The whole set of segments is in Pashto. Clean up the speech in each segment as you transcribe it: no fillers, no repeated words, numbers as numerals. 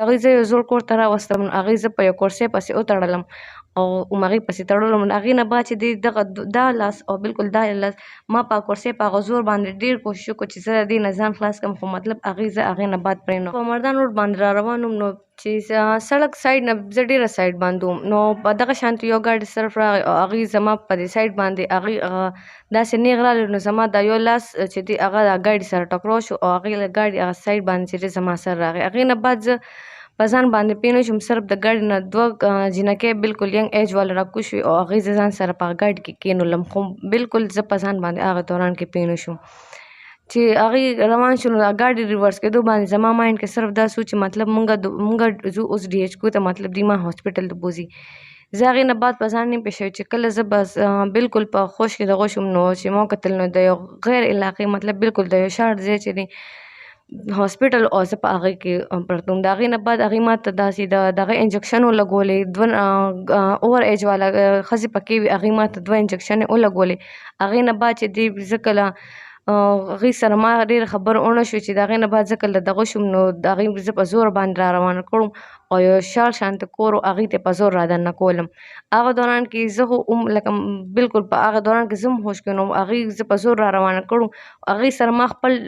هغې زه یو زوړ کور ته راوستم، نو هغې زه په یو کرسۍ پسې وتړلم او هغې پسې تړلم. نو هغې نه بعد چې دی دغه دا لاس او بالکل دا لاس ما په کرسۍ په هغه زور باندې ډېر کوشش وکړو چې زه د دې نه ځان خلاص کړم، خو مطلب زه هغې نه بعد پرې نه په مردان روډ باندې را روان وم. نو چې سړک سایډ نه زه ډېره سایډ باندې وم، نو په دغه شانتې یو ګاډي صرف راغی او هغې زما په دې سایډ باندې هغې داسې نیغ راغلی، نو زما دا یو لاس چې دی هغه دا ګاډي سره ټکراو شو او هغې له ګاډي هغه سایډ باندې چې دی زما سر راغی. هغې نه بعد زه په ځان باندې پوه نه شوم، صرف د ګاډي نه دوه جینکۍ بالکل ینګ ایج والا راکوز شوې او هغې زه ځان سره په هغه ګاډي کې کېنولم، خو بالکل زه په ځان باندې هغه دوران کې پوه نه شوم چې هغې روان شو. نو دا ګاډي ریورس کېدو باندې زما ماینډ کې صرف دا سو چې مطلب مونږ ځو اوس ډي ایچ کو ته، مطلب دوی ما هاسپټل ته بوځي. زه هغې نه بعد په ځان نه پوه شوې چې کله زه بس بالکل په خوش کې دغه شوم، نو چې ما وکتل نو د یو غیر علاقې مطلب بالکل د یو شاړ ځای چې دی هاسپټل او زه په هغې کې پرته وم. د هغې نه بعد هغې ما ته داسې د دغه انجکشن ولګولې، دوه اوور ایج والا ښځې پکې وې، هغې ما ته 2 انجکشنې ولګولې. هغې نه بعد چې دی زه کله هغې سره ما ډېره خبره ونه شوې چې د هغې نه بعد زه کله دغه شوم، نو د هغې زه په زور باندې را روانه کړم او یو شاړ شانته کور و، هغې ته یې په زور را دننه کولم. هغه دوران کې زه خو لکه بالکل په هغه دوران کې زه هم هوش کې نه وم، هغې زه په زور را روانه کړم. هغې سره ما خپل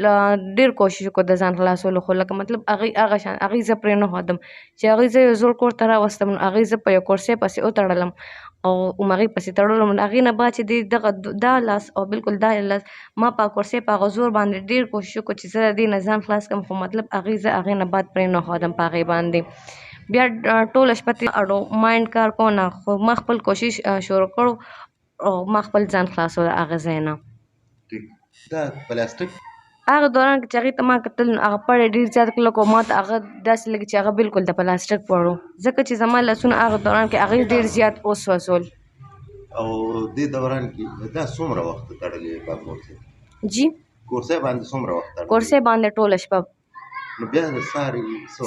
ډېر کوشش وکړ د ځان خلاصولو، خو لکه مطلب هغې زه پرې نه ښودم چې هغې زه یو زوړ کور ته راوستم، نو هغې زه په یو کرسۍ پسې وتړلم او هغې پسې تړلم. نو هغې نه بعد چې دی دغه دا لاس او بالکل دا لاس ما په کرسۍ په هغه زور باندې ډېر کوشش وکړو چې زه د دې نه ځان خلاص کړم، خو مطلب زه هغې نه بعد پرې نه ښودم په هغې باندې. بیا ټوله شپه تېره ماینډ کار کوو نه، خو ما خپل کوشش شروع کړو او ما خپل ځان خلاصو د هغه ځای نه. دا پلاستیک هغه دوران کې چې هغې ته ما کتل نو هغه پړی ډېر زیات کلک او ما ته هغه داسې لګي چې هغه بالکل د پلاستیک پړ و، ځکه چې زما لاسونه هغه دوران کې هغې ډېر زیات وسوځول. او دې دوران کې دا څومره وخت تړلې په کورسۍ؟ جی کورسۍ باندې څومره وخت تړلې؟ کورسۍ باندې ټوله شپه. نو بیا د سهار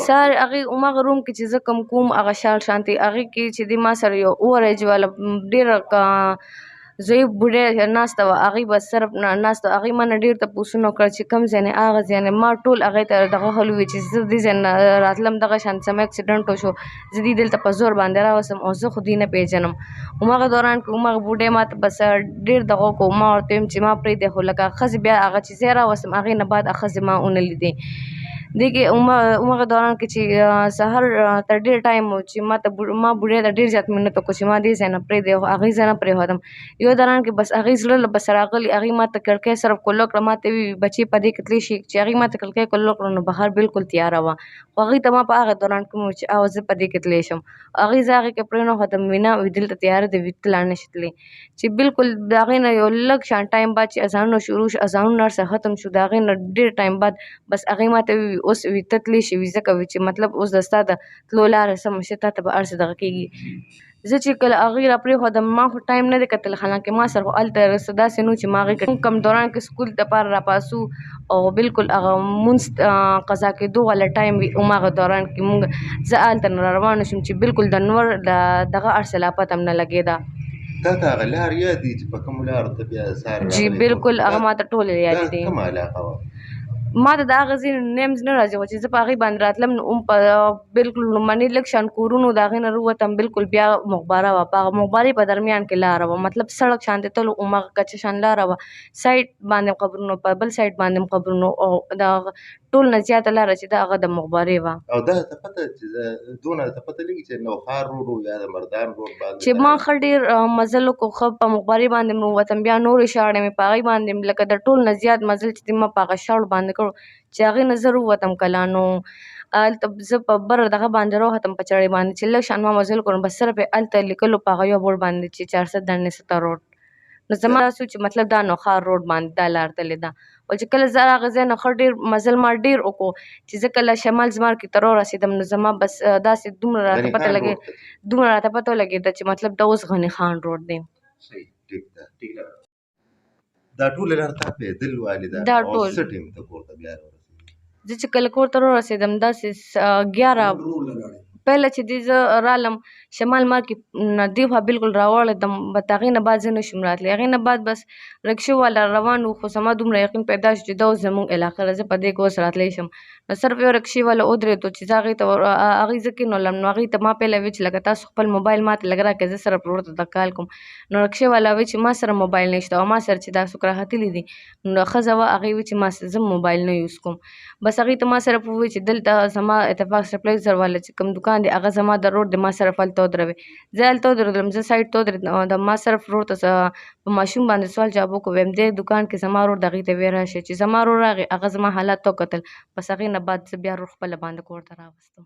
سهار هغې هماغه روم کې چې زه کوم هغه شال شانتې هغې کې چې دی ما سره یو اوور ایج والا ډېره ضعیف بوډۍ ناسته وه، هغې بس صرف ناسته وه. هغې ما نه ډېر تپوسونه وکړل چې کوم ځای نه هغه ځای نه. ما ټول هغې ته دغه هلو وی چې زه دې ځای نه راتلم، دغه شان زما اکسیډنټ وشو، زه دې دلته په زور باندې راوستم او زه خو دوی نه پېژنم. هماغه دوران کې هماغه بوډۍ ما ته بس ډېر دغه وکړو، ما ورته ویم چې ما پرېږدی، خو لکه ښځې بیا هغه چې زه یې راوستم هغې نه بعد ښځې ما ونه لیدې. دې کې هماغه دوران کې چې سهار تر ډېر ټایم و چې ما بوډۍ ته ډېر زیات منت وکړو چې ما دې ځای نه پرېږدی، هغې زه نه پرېښودم. یو دوران کې بس هغې زړه له بس راغلي، هغې ما ته کړکۍ صرف کوله کړه، ما ته ویې بچې په دې کې تللی شي، چې هغې ما ته کړکۍ کوله کړه نو بهر بالکل تیاره وه، خو هغې ته ما په هغه دوران کې وویل چې او زه په دې کې تللی شم. هغې زه هغې کې پرې نه ښودم، ویې نه ویې دلته تیاره دی، ویې ته لا نه شې تللی. چې بالکل د هغې نه یو لږ شان ټایم بعد چې اذانونه شروع شو، اذانونه هر څه ختم شو، د هغې نه ډېر ټایم بعد بس هغې ما ته وویل اوس ویې ته تللی شي، ویې ځکه ویې چې مطلب اوس د ستا د تلو لاره سمه شي، تا ته به هر څه دغه کېږي. زه چې کله هغې را پرېښودم ما خو ټایم نه دی کتلی، حالانکې ما سره خو هلته داسې نه و چې ما هغې کې کوم دوران کې سکول دپاره راپاسو او بالکل هغه لمونځ قضا کېدو والا ټایم وي، هماغه دوران کې زه هلته نه را روانه شوم چې بالکل د نور دغه هر څه لا پته هم نه لګېده. تا ته هغه لار یاد دي چې په کومو لارو ته بیا سهار جی بالکل هغه ما ته ټولې یادې دي. دا کومه علاقه وه؟ ما ته د هغه ځینې نیمز نه راځي، خو چې زه په هغې باندې راتلم نو هم په بالکل لومړني لږ شان کورونو د هغې نه راووتم، بالکل بیا مقبره وه، په هغه مقبرې په درمیان کې لاره وه، مطلب سړک شانتې تلو هماغه کچه شان لاره وه، سایډ باندې قبرونه، په بل سایډ باندې قبرونه او د ټول نه زیاته لاره چې ده هغه د مقبرې وه. او دا ته پته چې دونه ته پته لګي چې نوښار روډ و یا د مردان روډ باندې چې ما ښه ډېر مزل وکړو، ښه په مقبرې باندې مې ووتم، بیا نورې شاړې مې په هغې باندې لکه د ټول نه زیات مزل چې دی ما په هغه شاړو باندې کړو چې هغې نه زه راووتم کله، نو هلته زه په بره دغه باندې راوختم په چړې باندې چې لږ شان ما مزل کړو، بس صرف یې هلته لیکلو په هغه یو بورډ باندې چې 410 روډ، نو زما دا سو چې مطلب دا نوښار روډ باندې دا لار تللې ده. او چې کله زه هغه ځای نه ښه ډېر مزل ما ډېر وکړو چې زه کله شمال زمارکي ته راورسېدم نو زما بس داسې دومره راته پته ولګېده چې مطلب دا اوس غني خان روډ دی. ټیک ده. دا ټوله لار تا پیدل والې دا ده او ټول څه ټیم ته کور ته بیا راورسېدې؟ زه چې کله کور ته راورسېدم داسې 11 پهله چې دی زه رالم شمال مارکې نه دې خوا بالکل راوړېدم، بت هغې نه بعد زه نه شوم راتلی. هغې نه بعد بس رکشو والا روان و، خو زما دومره یقین پیدا شو چې دا اوس زموږ علاقه ده، زه په دې کې اوس راتلی شم. نو صرف یو رکشې والا ودرېدو چې زه هغې ته هغې زه کېنولم نو هغې ته ما پهله ویل چې لکه تاسو خپل موبایل ماته لږ راکړئ زه صرف ورور ته د کال کوم. نو رکشې والا وی چې ما سره موبایل نشته او ما سره چې دا څوک راختلي دي نو ښځه وه هغې وی چې ما زه موبایل نه یوز کوم. بس هغې ته ما سره ووایي چې دلته زما اتفاق سټیبلایزر والا چې کوم دوکان دی هغه زما د روډ دی ما صرف هلته ودروئ. زه هلته ودرېدلم زه سایډ ته ودرېدم د ما صرف ورور ته په ماشوم باندې سوال جواب وکړو ویم دې دوکان کې زما ورور د هغې ته ویې راشئ چې زما ورور راغی هغه زما حالات ته وکتل بس هغې نه بعد زه بیا ورور خپله باندې کور ته راوستم.